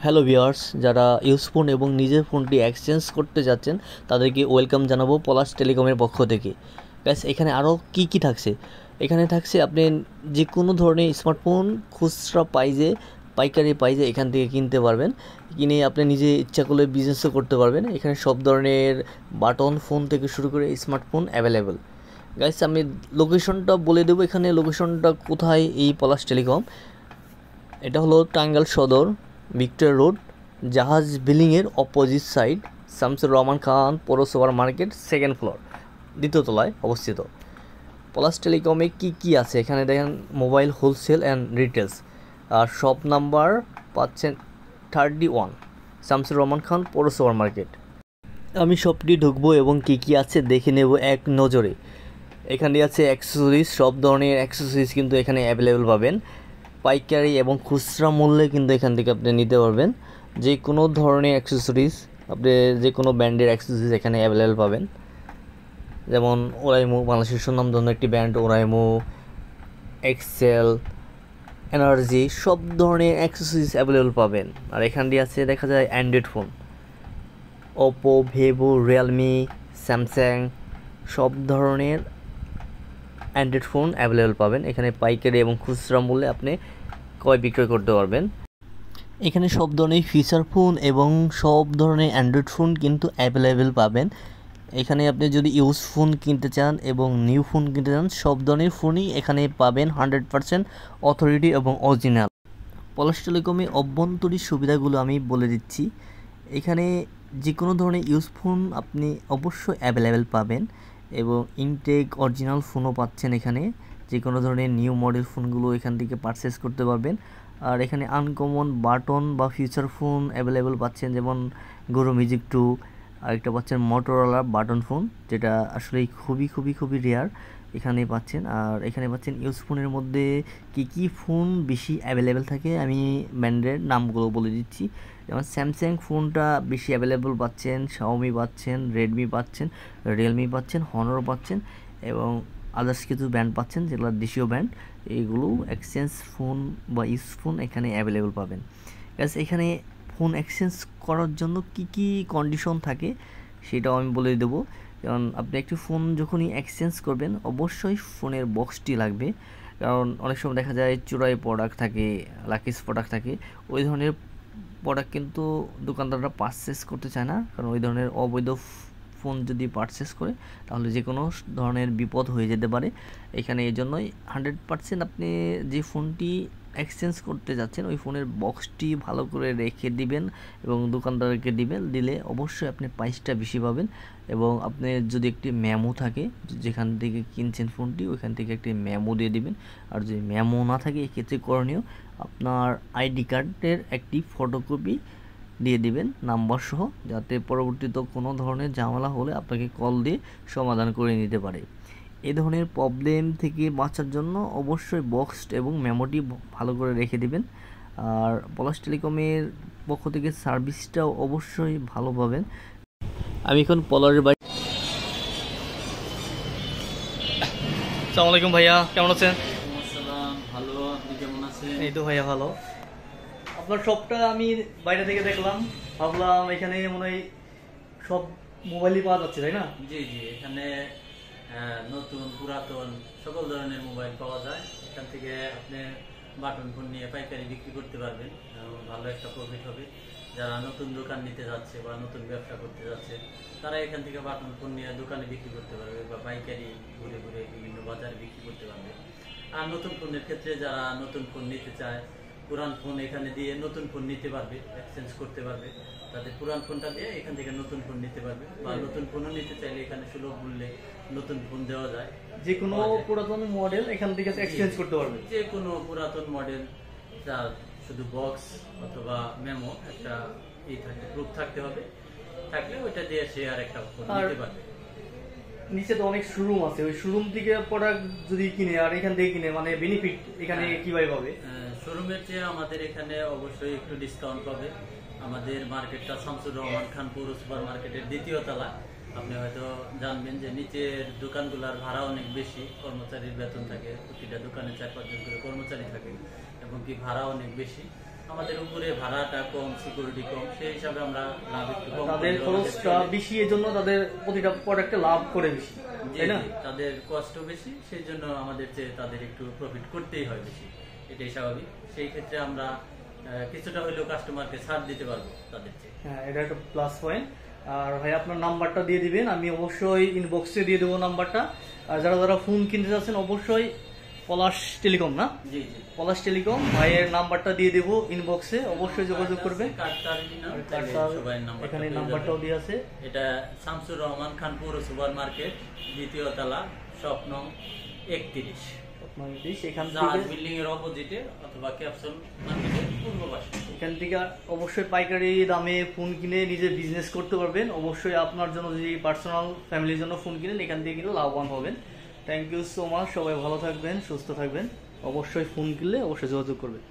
Hello viewers, যারা use phone এবং নিজের ফোনটি এক্সচেঞ্জ করতে যাচ্ছেন তাদেরকে ওয়েলকাম জানাবো পলাশ টেলিকমের পক্ষ থেকে। ব্যাস এখানে আরও কি থাকছে, এখানে থাকছে আপনি যে কোনো ধরনের স্মার্টফোন খুচরা পাইকারি প্রাইজে এখান থেকে কিনতে পারবেন। কিনে আপনি নিজে ইচ্ছা করলে বিজনেসও করতে পারবেন। এখানে সব ধরনের বাটন ফোন থেকে শুরু করে স্মার্টফোন অ্যাভেলেবেল। গাইস, আমি লোকেশনটা বলে দেবো। এখানে লোকেশনটা কোথায়, এই পলাশ টেলিকম, এটা হলো টাঙ্গাইল সদর, ভিক্টোরিয়া রোড, জাহাজ বিল্ডিংয়ের অপোজিট সাইড, শামসুর রহমান খান পৌর সুপার মার্কেট, সেকেন্ড ফ্লোর, দ্বিতীয় তলায় অবস্থিত। পলাশ টেলিকমে কি আছে এখানে দেখেন, মোবাইল হোলসেল অ্যান্ড রিটেলস, আর শপ নাম্বার পাচ্ছেন 31, শামসুর রহমান খান পৌর সুপার মার্কেট। আমি শপটি ঢুকবো এবং কি আছে দেখে নেব এক নজরে। এখানে আছে অ্যাক্সেসরিজ, সব ধরনের অ্যাক্সেসরিজ কিন্তু এখানে অ্যাভেলেবেল পাবেন। পাইকারি এবং খুচরা মূল্যে কিন্তু এখান থেকে আপনি নিতে পারবেন। যে কোনো ধরনের অ্যাক্সেসরিজ, আপনি যে কোনো ব্র্যান্ডের অ্যাক্সেসরিজ এখানে অ্যাভেলেবেল পাবেন। যেমন ওরাইমো, বাংলাদেশের সুনামধন্য একটি ব্র্যান্ড ওরাইমো, এক্সেল, এনার্জি, সব ধরনের অ্যাক্সেসরিজ অ্যাভেলেবেল পাবেন। আর এখান দিয়ে আছে দেখা যায় Android phone, Oppo, Vivo, Realme, Samsung, সব ধরনের অ্যান্ড্রয়েড ফোন অ্যাভেলেবেল পাবেন। এখানে পাইকারি এবং খুচরা মূল্যে আপনি ক্রয় বিক্রয় করতে পারবেন। এখানে সব ধরনের ফিচার ফোন এবং সব ধরনের অ্যান্ড্রয়েড ফোন কিন্তু অ্যাভেলেবেল পাবেন। এখানে আপনি যদি ইউজ ফোন কিনতে চান এবং নিউ ফোন কিনতে চান, সব ধরনের ফোনই এখানে পাবেন 100% অথরিটি এবং অরিজিনাল। পলাশ টেলিকমে অভ্যন্তরীণ সুবিধাগুলো আমি বলে দিচ্ছি। এখানে যে কোনো ধরনের ইউজ ফোন আপনি অবশ্যই অ্যাভেলেবেল পাবেন এবং ইনটেক অরিজিনাল ফোনও পাচ্ছেন। এখানে যে কোনো ধরনের নিউ মডেল ফোনগুলো এখান থেকে পারচেস করতে পারবেন। আর এখানে আনকমন বাটন বা ফিচার ফোন অ্যাভেলেবেল পাচ্ছেন, যেমন গোরো মিউজিক 2, আরেকটা পাচ্ছেন মোটরোলা বাটন ফোন, যেটা আসলে খুবই রেয়ার, এখানে পাচ্ছেন। আর এখানে পাচ্ছেন ইউজ ফোনের মধ্যে কি ফোন বেশি অ্যাভেলেবেল থাকে, আমি ব্র্যান্ডের নামগুলো বলে দিচ্ছি। যেমন স্যামসাং ফোনটা বেশি অ্যাভেলেবেল পাচ্ছেন, শাওমি পাচ্ছেন, রেডমি পাচ্ছেন, রিয়েলমি পাচ্ছেন, হনর পাচ্ছেন এবং আদার্স কিছু ব্র্যান্ড পাচ্ছেন যেগুলো দেশীয় ব্র্যান্ড। এইগুলো এক্সচেঞ্জ ফোন বা ইউজ ফোন এখানে অ্যাভেলেবেল পাবেন। এখানে ফোন এক্সচেঞ্জ করার জন্য কি কন্ডিশন থাকে সেটাও আমি বলে দেবো। কারণ আপনি একটি ফোন যখনই এক্সচেঞ্জ করবেন অবশ্যই ফোনের বক্সটি লাগবে। কারণ অনেক সময় দেখা যায় চোরাই প্রোডাক্ট থাকে, লাকিস প্রোডাক্ট থাকে, ওই ধরনের প্রোডাক্ট কিন্তু দোকানদাররা পারচেস করতে চায় না। কারণ ওই ধরনের অবৈধ ফোন যদি পারচেস করে তাহলে যে কোনো ধরনের বিপদ হয়ে যেতে পারে। এখানে এই জন্যই 100% আপনি যে ফোনটি এক্সচেঞ্জ করতে যাচ্ছেন ওই ফোনের বক্সটি ভালো করে রেখে দিবেন এবং দোকানদারকে দিলে অবশ্যই আপনি প্রাইসটা বেশি পাবেন। এবং আপনি যদি একটি মেমো থাকে, যেখান থেকে কিনছেন ফোনটি ওইখান থেকে একটি মেমো দিয়ে দিবেন। আর যদি মেমো না থাকে এক্ষেত্রে করণীয় আপনার আইডি কার্ডের একটি ফটোকপি দিয়ে দিবেন নাম্বার সহ, যাতে পরবর্তীতে কোনো ধরনের ঝামেলা হলে আপনাকে কল দিয়ে সমাধান করে নিতে পারে। এই ধরনের প্রবলেম থেকে বাঁচার জন্য অবশ্যই বক্স এবং মেমোটি ভালো করে রেখে দিবেন। আর পলাশ টেলিকমের পক্ষ থেকে সার্ভিসটাও অবশ্যই ভালো পাবেন। আমি এখন পলাশের বাড়ি। আসসালামু আলাইকুম ভাইয়া, কেমন আছেন? ভালো, আপনি কেমন আছেন? এই তো ভাইয়া ভালো। আপনার শপটা আমি বাইরে থেকে দেখলাম, ভাবলাম এখানে মনে হয় সব মোবাইলই পাওয়া যাচ্ছে, তাই না? জি, এখানে নতুন পুরাতন সকল ধরনের মোবাইল পাওয়া যায়। এখান থেকে আপনি বাটন ফোন নিয়ে পাইকারি বিক্রি করতে পারবেন, ভালো একটা প্রফিট হবে। যারা নতুন দোকান নিতে যাচ্ছে বা নতুন ব্যবসা করতে যাচ্ছে তারা এখান থেকে বাটন ফোন নিয়ে দোকানে বিক্রি করতে পারবে বা পাইকারি ঘুরে বিভিন্ন বাজারে বিক্রি করতে পারবে। আর নতুন ফোনের ক্ষেত্রে যারা নতুন ফোন নিতে চায়, পুরান ফোন এখানে দিয়ে নতুন ফোন নিতে পারবে, এক্সচেঞ্জ করতে পারবে। তাদের পুরান ফোনটা দিয়ে এখান থেকে নতুন ফোন নিতে পারবে, বা নতুন ফোনও নিতে চাইলে এখানে সুলভ মূল্যে নতুন ফোন দেওয়া যায়। যে কোনো পুরাতন মডেল এখান থেকে এক্সচেঞ্জ করতে পারবে। যে কোনো পুরাতন মডেল, যার শুধু বক্স অথবা মেমো একটা প্রুফ থাকতে হবে, থাকলে ওইটা দিয়ে সে আর একটা ফোন নিতে পারবে। নিচে তো অনেক শোরুম আছে, ওই শোরুম থেকে প্রোডাক্ট যদি কিনে আর এখান থেকে কিনে মানে বেনিফিট এখানে কিভাবে পাবে? শোরুমের চেয়ে আমাদের এখানে অবশ্যই একটু ডিসকাউন্ট পাবে। আমাদের মার্কেটটা শামসুর রহমান খান পৌর সুপার মার্কেটের দ্বিতীয় তলা। আপনি হয়তো জানবেন যে নিচের দোকানগুলোর ভাড়া অনেক বেশি, কর্মচারীর বেতন থাকে, প্রতিটা দোকানে 4-5 জন করে কর্মচারী থাকে এবং কি ভাড়া অনেক বেশি। আমাদের উপরে ভাড়াটা কম, সিকিউরিটি কম, সেই হিসাবে আমরা লাভ একটু কম তাদের করলেও খরচটা আমাদের বেশি, এই জন্য তাদের প্রতিটা প্রোডাক্টে লাভ করে বেশি, জি, তাই না? জি, তাদের কষ্ট বেশি, সেই জন্য আমাদের চেয়ে তাদের একটু প্রফিট করতেই হয় বেশি, এটাই স্বাভাবিক। সেই ক্ষেত্রে আমরা কিছুটা হলেও কাস্টমারকে ছাড় দিতে পারবো তাদের চেয়ে। হ্যাঁ, এটা একটা প্লাস পয়েন্ট। আর ভাই আপনার নাম্বারটা দিয়ে দিবেন, আমি অবশ্যই ইনবক্সে দিয়ে দেবো নাম্বারটা। আর যারা যারা ফোন কিনতে যাচ্ছেন অবশ্যই পলাশ টেলিকম, না? জি, জি। পলাশ টেলিকম ভাইয়ের নাম্বারটা দিয়ে দেবো ইনবক্সে, অবশ্যই যোগাযোগ করবেন। আর কার্ডটা এখানে নাম্বারটাও দিয়ে আছে। এটা শামসুর রহমান খান পৌর সুপার মার্কেট, দ্বিতীয় তলা, শপ নং 31, এখান জাহাজ থেকে বিল্ডিং এর অপোজিটে অথবা ক্যাপসুল মার্কেটের পূর্ব পাশে। এখান থেকে অবশ্যই পাইকারি দামে ফোন কিনে নিজে বিজনেস করতে পারবেন। অবশ্যই আপনার জন্য যদি পার্সোনাল ফ্যামিলির জন্য ফোন কিনেন, এখান থেকে কিনে লাভবান হবেন। থ্যাংক ইউ সো মাচ, সবাই ভালো থাকবেন, সুস্থ থাকবেন। অবশ্যই ফোন কিনলে অবশ্যই যোগাযোগ করবেন।